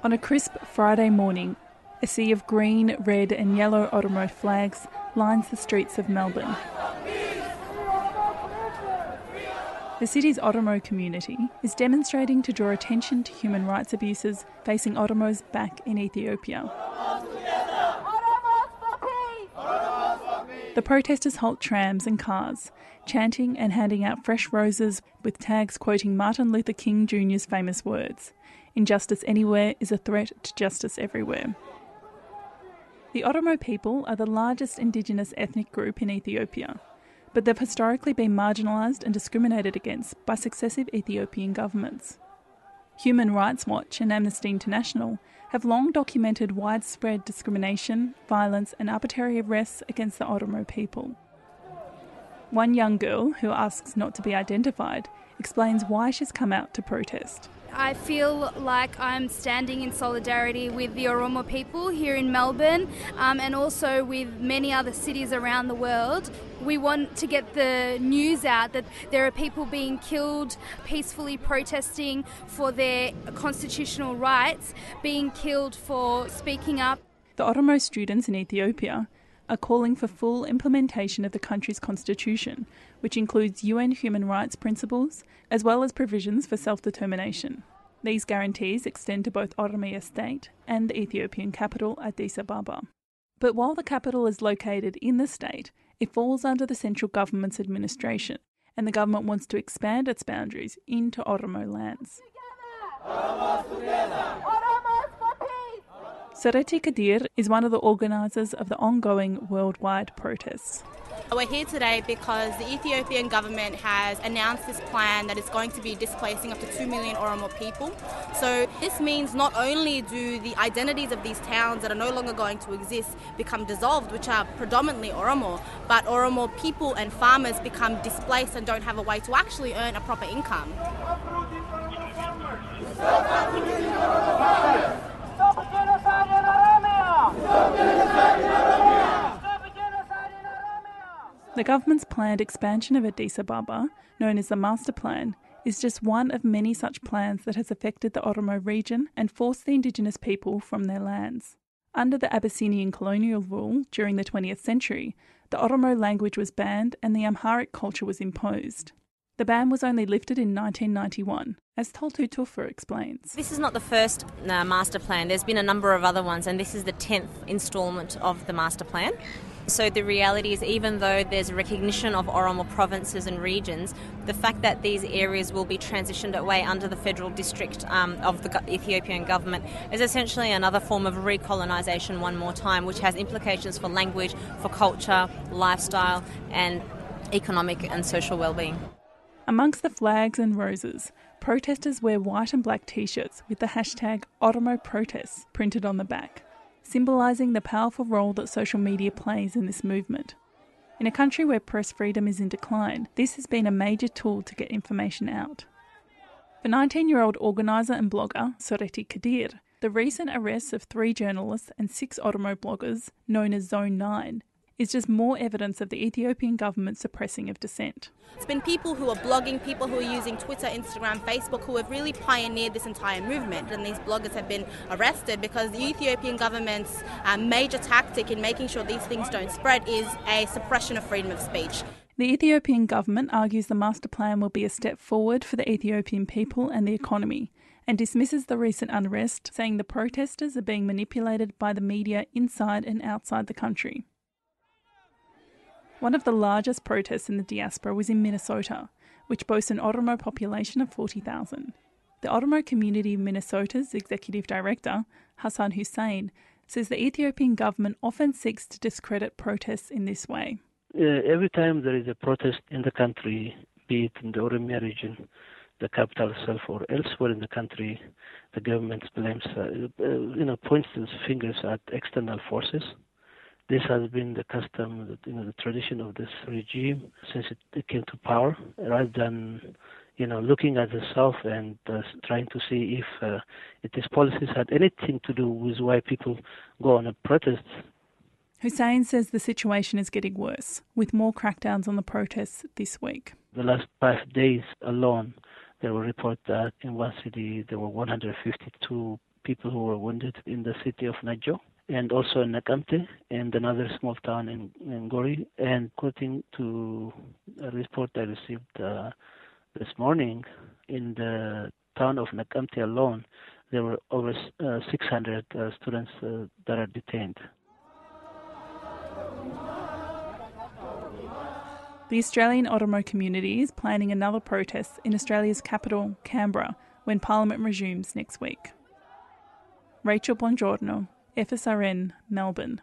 On a crisp Friday morning, a sea of green, red and yellow Oromo flags lines the streets of Melbourne. The city's Oromo community is demonstrating to draw attention to human rights abuses facing Oromos back in Ethiopia. The protesters halt trams and cars, chanting and handing out fresh roses with tags quoting Martin Luther King Jr.'s famous words, "Injustice anywhere is a threat to justice everywhere." The Oromo people are the largest Indigenous ethnic group in Ethiopia, but they've historically been marginalised and discriminated against by successive Ethiopian governments. Human Rights Watch and Amnesty International have long documented widespread discrimination, violence and arbitrary arrests against the Oromo people. One young girl, who asks not to be identified, explains why she's come out to protest. I feel like I'm standing in solidarity with the Oromo people here in Melbourne and also with many other cities around the world. We want to get the news out that there are people being killed peacefully protesting for their constitutional rights, being killed for speaking up. The Oromo students in Ethiopia are calling for full implementation of the country's constitution, which includes UN human rights principles, as well as provisions for self-determination. These guarantees extend to both Oromia state and the Ethiopian capital, Addis Ababa. But while the capital is located in the state, it falls under the central government's administration, and the government wants to expand its boundaries into Oromo lands. Sareti Kadir is one of the organisers of the ongoing worldwide protests. We're here today because the Ethiopian government has announced this plan that is going to be displacing up to 2 million Oromo people. So this means not only do the identities of these towns that are no longer going to exist become dissolved, which are predominantly Oromo, but Oromo people and farmers become displaced and don't have a way to actually earn a proper income. The government's planned expansion of Addis Ababa, known as the Master Plan, is just one of many such plans that has affected the Oromo region and forced the Indigenous people from their lands. Under the Abyssinian colonial rule during the 20th century, the Oromo language was banned and the Amharic culture was imposed. The ban was only lifted in 1991, as Toltu Tufa explains. This is not the first master plan. There's been a number of other ones, and this is the 10th instalment of the master plan. So the reality is, even though there's a recognition of Oromo provinces and regions, the fact that these areas will be transitioned away under the federal district of the Ethiopian government is essentially another form of recolonisation one more time, which has implications for language, for culture, lifestyle and economic and social well-being. Amongst the flags and roses, protesters wear white and black t-shirts with the hashtag Oromo Protests printed on the back, symbolising the powerful role that social media plays in this movement. In a country where press freedom is in decline, this has been a major tool to get information out. For 19-year-old organiser and blogger Sareti Kadir, the recent arrests of 3 journalists and 6 Oromo bloggers, known as Zone 9, is just more evidence of the Ethiopian government suppressing of dissent. It's been people who are blogging, people who are using Twitter, Instagram, Facebook, who have really pioneered this entire movement. And these bloggers have been arrested because the Ethiopian government's major tactic in making sure these things don't spread is a suppression of freedom of speech. The Ethiopian government argues the master plan will be a step forward for the Ethiopian people and the economy, and dismisses the recent unrest, saying the protesters are being manipulated by the media inside and outside the country. One of the largest protests in the diaspora was in Minnesota, which boasts an Oromo population of 40,000. The Oromo Community of Minnesota's Executive Director, Hassan Hussein, says the Ethiopian government often seeks to discredit protests in this way. Every time there is a protest in the country, be it in the Oromia region, the capital itself, or elsewhere in the country, the government blames, points its fingers at external forces. This has been the custom, the tradition of this regime since it came to power, rather than, looking at itself and trying to see if its policies had anything to do with why people go on a protest. Hussein says the situation is getting worse, with more crackdowns on the protests this week. The last 5 days alone, there were reports that in one city there were 152 people who were wounded in the city of Najo, and also in Nakamte, and another small town in Gori. And according to a report I received this morning, in the town of Nakamte alone, there were over 600 students that are detained. The Australian Oromo community is planning another protest in Australia's capital, Canberra, when Parliament resumes next week. Rachael Bongiorno, FSRN, Melbourne.